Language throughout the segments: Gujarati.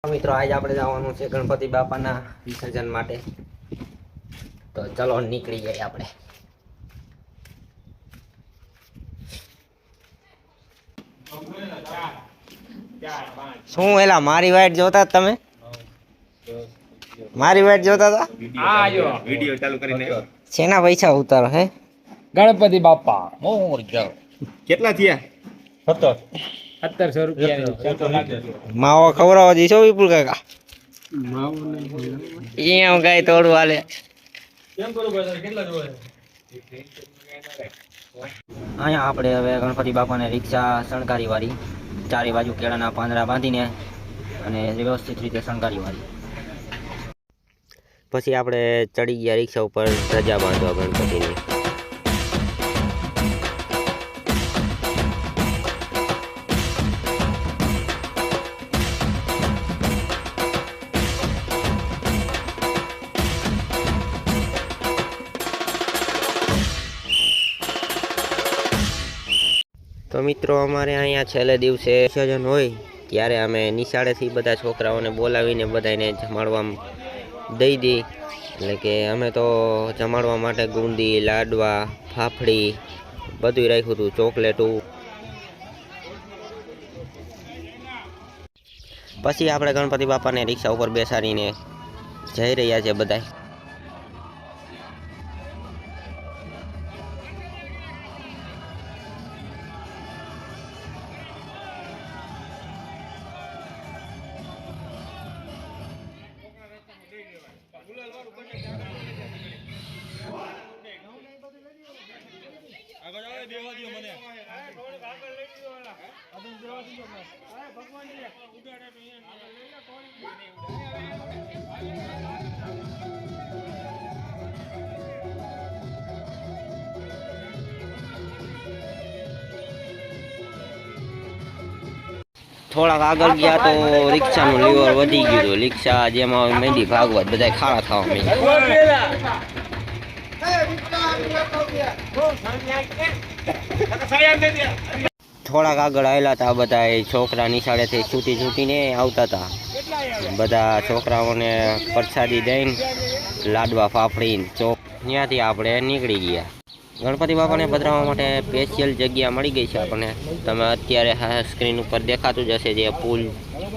મિત્રો આજ આપણે જવાનું છે ગણપતિ બાપાના વિસર્જન માટે, તો ચલો નીકળી જઈએ આપણે. શું એલા મારી વાઈટ જોતા તમે? મારી વાઈટ જોતા હતા? વિડિયો ચાલુ કરીને શેના પૈસા ઉતારો હે? ગણપતિ બાપા મોરજા. કેટલા થયા? 1700 માવો ખવડાવવા જઈશો વિપુલ કાકા? એમ કઈ તોડું હાલે. અહીંયા આપણે હવે ગણપતિ બાપાને રિક્ષા શણગારી વાળી, ચારે બાજુ કેળાના પાંદડા બાંધીને અને વ્યવસ્થિત રીતે શણગારી વાળી. પછી આપણે ચડી ગયા રિક્ષા ઉપર ધજા બાંધવા ગણપતિની. તો મિત્રો અમારે અહીંયા છેલ્લે દિવસે વિસર્જન હોય ત્યારે અમે નિશાળેથી બધા છોકરાઓને બોલાવીને બધાને જમાડવા દઈ દઈ. એટલે કે અમે તો જમાડવા માટે ગુંદી, લાડવા, ફાફડી બધું રાખ્યું હતું, ચોકલેટું. પછી આપણે ગણપતિ બાપાને રિક્ષા ઉપર બેસાડીને જઈ રહ્યા છે બધા. થોડાક આગળ ગયા તો રિક્ષાનું લીવર વધી ગયું હતું. રિક્ષા જેમાં મેંદી ભાગવત બધા ખાડા થવા માંડ્યા. થોડાક આગળ આવેલા હતા બધા છોકરા નિશાળેથી છૂટીને આવતા હતા. બધા છોકરાઓને પ્રસાદી દઈને લાડવા, ફાફડી, ચોક ત્યાંથી આપણે નીકળી ગયા. ગણપતિ બાપાને પધરાવવા માટે સ્પેશિયલ જગ્યા મળી ગઈ છે આપણને. તમે અત્યારે સ્ક્રીન ઉપર દેખાતું જ હશે, જે પુલ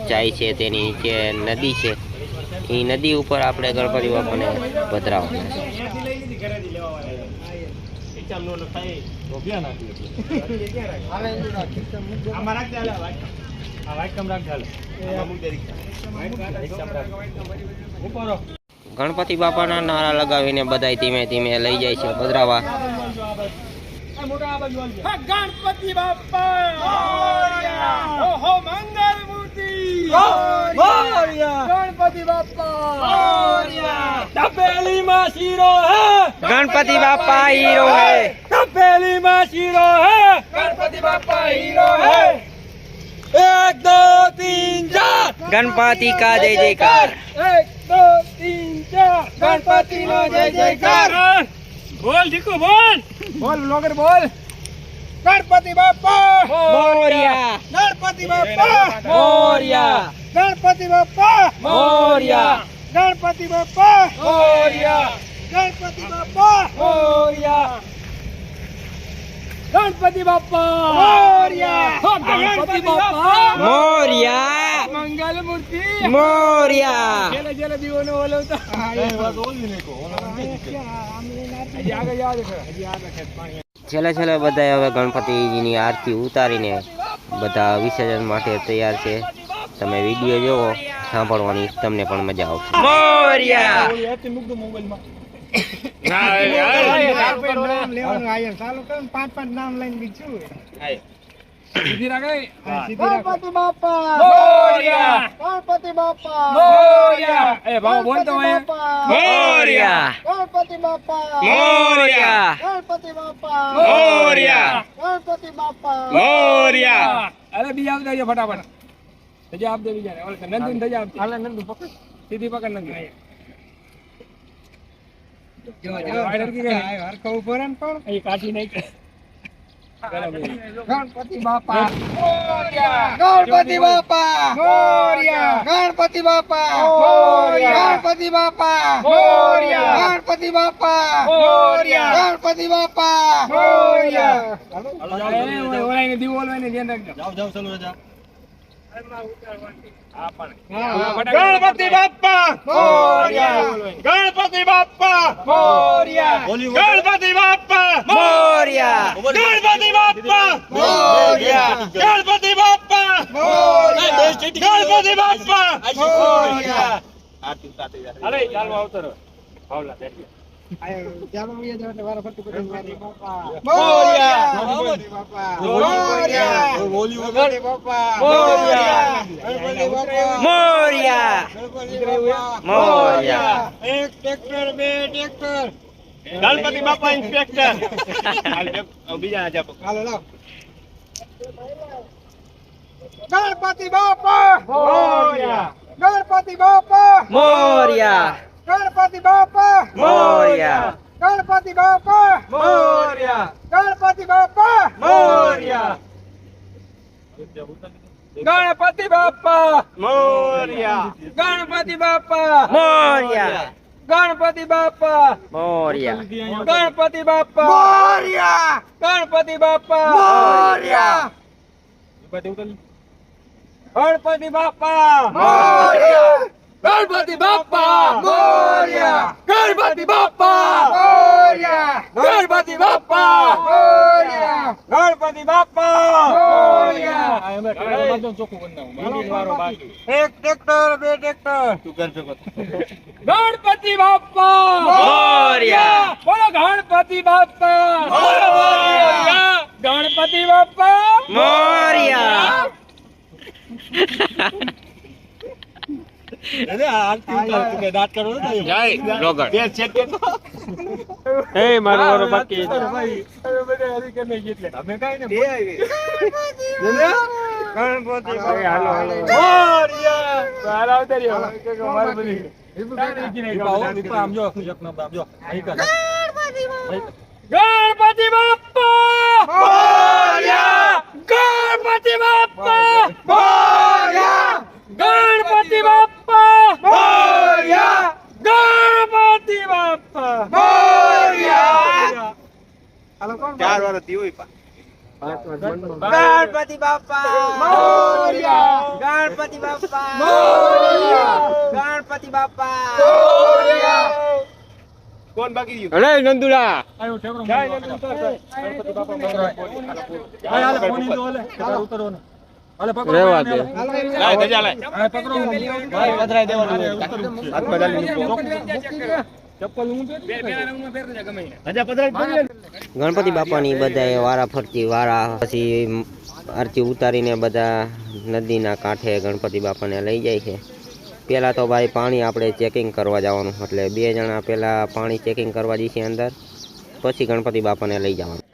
જાય છે તેની જે નદી છે, એ નદી ઉપર આપણે ગણપતિ બાપાને પધરાવવાના છે. ગણપતિ બાપાના નારા લગાવીને બધા ધીમે ધીમે લઈ જાય છે પધરાવા. ગણપતિ બાપા ઓહો મંગલ મૂર્તિ ગણપતિ બાપા તપેલી માં શીરો હે ગણપતિ બાપા હીરો હે, તપેલી માં શીરો હે ગણપતિ બાપા હીરો હે. 1 2 3 4 ગણપતિ કા જય જયકાર. 1 2 3 4 ગણપતિ નો જય જયકાર. બોલ દીકુ બોલ બોલ બ્લોગર બોલ. ગણપતિ બાપા મોરયા, ગણપતિ બાપા મોરયા, ગણપતિ બાપા મોરયા, ગણપતિ બાપા મોરયા, ગણપતિ બાપા મોરયા, ગણપતિ બાપા મોરયા, ગણપતિ બાપા મોરયા, મંગલ મૂર્તિ મોરયા. જેલે જેલે દીવાનો ઓલવતા છેલ્લે છેલ્લે બધા હવે ગણપતિજીની આરતી ઉતારીને બધા વિસર્જન માટે તૈયાર છે. તમે વિડીયો જોવો, સાંભળવાની તમને પણ મજા આવશે. મોરયા. ગણપતિ બાપા મોરયા, ગણપતિ બાપા મોરયા. એ બાબા બોલતો હોય મોરયા, ગણપતિ બાપા મોરયા, ગણપતિ બાપા મોરયા, ગણપતિ બાપા મોરયા. અરે બીજા આપ દેજો ફટાફટ. ધજા આપ દે બીજા ઓલે નંદુ ધજા આપ. હાલે નંદુ પકડ, સીધી પકડ નંદુ. જો જો વાયર કી ગઈ હરકો ઉપર ને પણ એ કાઠી નહીં. ગણપતિ બાપા મોરયા, ગણપતિ બાપા મોરયા, ગણપતિ બાપા મોરયા, ગણપતિ બાપા મોરયા, ગણપતિ બાપા મોરયા, ગણપતિ બાપા મોરયા. ઓલાઈને દીવો ઓલાઈને ધ્યાન રાખજો. જાવ જાવ ચલો જા. ગણપતિ બાપા મોરયા, ગણપતિ બાપા મોરયા, ગણપતિ બાપા મોરયા, ગણપતિ બાપા મોરયા, ગણપતિ બાપા મોરયા, ગણપતિ બાપા મોરયા. અરે ચાલો આવતો રહો. ભાવલા બેઠી એક ટ્રેક્ટર બે ટ્રેક્ટર ગણપતિ બાપા ઇન્સ્પેક્ટર બીજા હાલો લાવ ગણપતિ બાપા મોરયા, ગણપતિ બાપા મોરયા, ગણપતિ બાપા મોરયા, ગણપતિ બાપા મોરયા, ગણપતિ બાપા મોરયા, ગણપતિ બાપા મોરયા, ગણપતિ બાપા મોરયા, ગણપતિ બાપા મોરયા, ગણપતિ બાપા મોરયા, ગણપતિ બાપા મોરયા, ગણપતિ બાપા મોરયા, ગણપતિ બાપા મોરયા, ગણપતિ બાપા મોરયા, ગણપતિ બાપા મોરયા, ગણપતિ બાપા મોરયા. એક ટ્રેક્ટર બે ટ્રેક્ટર ગણપતિ બાપા મોરયા. બોલો ગણપતિ બાપા મોરયા, ગણપતિ બાપા મોરયા. બાકી તમે કઈ ને ગણપતિ ગણપતિ બાપા મોરયા, ગણપતિ બાપા મોરયા, ગણપતિ બાપા મોરયા, ગણપતિ બાપા મોરયા. ચાર વાર દીવું ગણપતિ બાપા મોરયા, ગણપતિ બાપા મોરયા, ગણપતિ બાપા મોરયા. કોણ બાકી રહ્યું? અરે નંદુલા રેવા દે. લાય ધજા લાય. પધરાઈ દેવાનું. હાથમાં ડાલી ધજા પધરાઈ. ગણપતિ બાપાની બધા વારા ફરતી વારા પછી આરતી ઉતારીને બધા નદીના કાંઠે ગણપતિ બાપાને લઈ જાય છે. પહેલાં તો ભાઈ પાણી આપણે ચેકિંગ કરવા જવાનું, એટલે 2 જણા પહેલાં પાણી ચેકિંગ કરવા જઈએ છીએ અંદર, પછી ગણપતિ બાપાને લઈ જવાનું.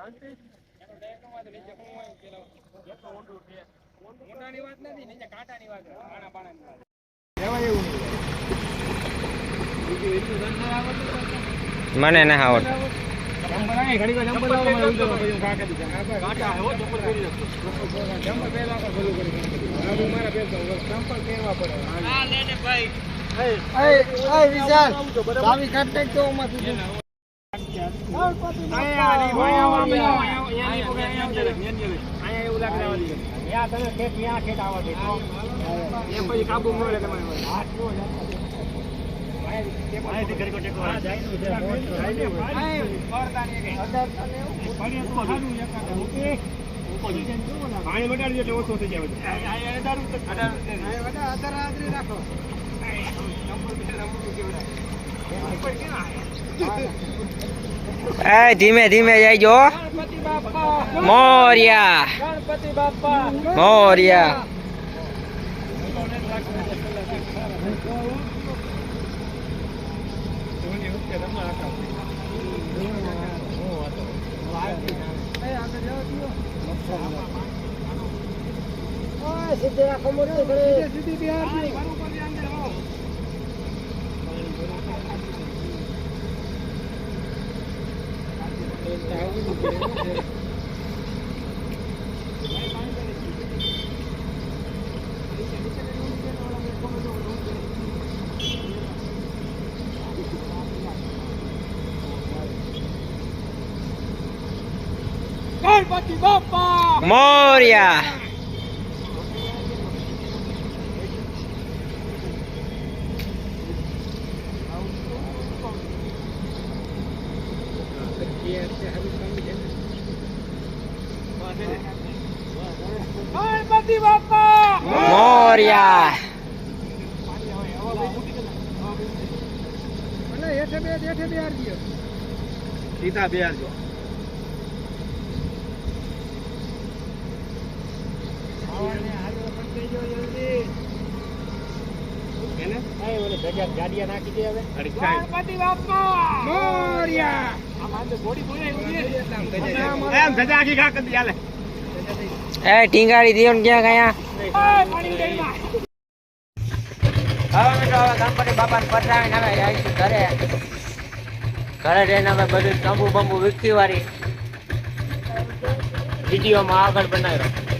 મને ના આવડતું. પાણી વટાડી એટલે ઓછો થઈ જાય. ધીમે ધીમે જઈજો. મોરયા, ગણપતિ બાપા મોરયા. ગણપતિ બાપા મોર્યા. ગણપતિ બાપા મોર્યા. અને હેઠે બે આરજીઓ સીધા બે આવજો. ગણપતિ બાપા મોર્યા એમ ધજા આખી ઘા કરી ચાલે. એ ટીંગાડી દીયો ને ક્યાં ગયા? હવે મિત્રો હવે ગણપતિ બાપાને પધરાવીને હવે આવીશું ઘરે. ઘરે જઈને અમે બધું તંબુ બંબુ વિકસી વાળી વિડીયોમાં આગળ બનાવ્યો.